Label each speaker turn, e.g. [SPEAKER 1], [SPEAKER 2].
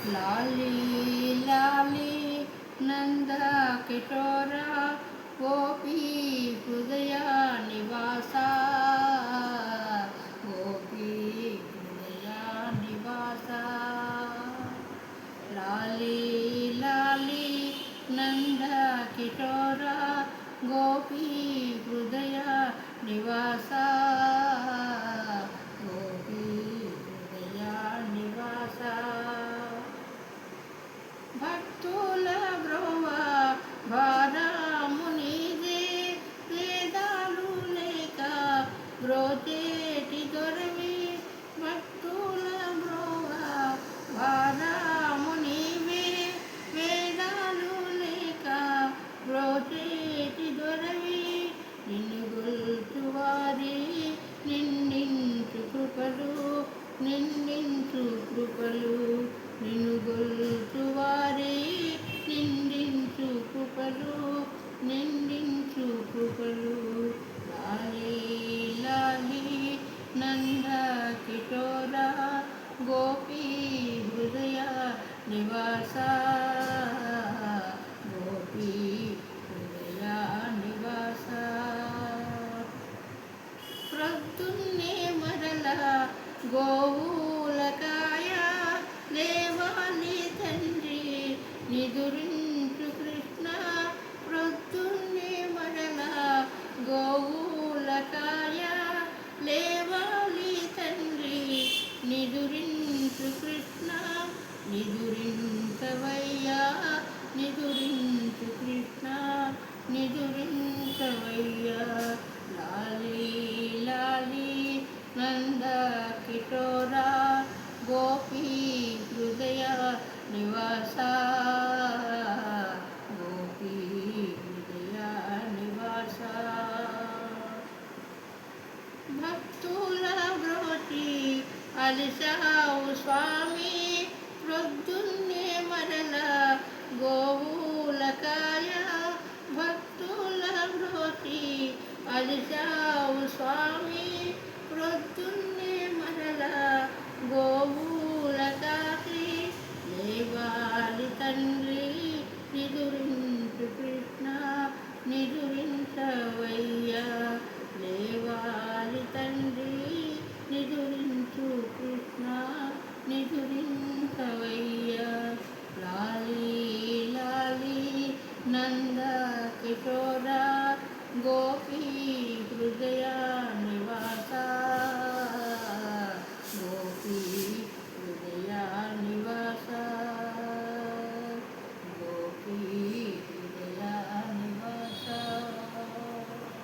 [SPEAKER 1] లాలి లాలి నంద కిశోర గోపీ హృదయ నివాస గోపీ హృదయ నివాస లాలి లాలి నంద కిశోర గోపీ హృదయ నివాస గోపీ హృదయ నివాస భక్తుల బ్రోవ భారము నీదే వేదాలు లేక బ్రోచేటి దొరవి భక్తుల బ్రోవ భారము నీవే వేదాలు లేక బ్రోచేటి దొరవి నిన్ను గొల్చువారి నిన్నించు కృపలు నిన్నించు కృపలు నిన్ను గొల్చువారి నిందించు కృపలు నిందించు కృపలు లాలి లాలి నంద కిశోర గోపీ హృదయ నివాస గోపీ హృదయ నివాస ప్రొద్దున్నే మరల గోవులకాయ లేవాలి తండ్రి నిదురించు కృష్ణ ప్రొద్దున్నే మరల గోవులకాయ లేవాలి తండ్రి నిదురించు కృష్ణ నిదురించవయ్యా నిదురించు కృష్ణ నిదురించవయ్యా లాలి లాలి నంద కిశోర గోపీ హృదయ నివాస గోపీ హృదయ నివాస భక్తుల బ్రోచి అలిసావు స్వామి ప్రొద్దున్నే మరల గోవులకాయ భక్తుల బ్రోచి అలిసావు స్వామి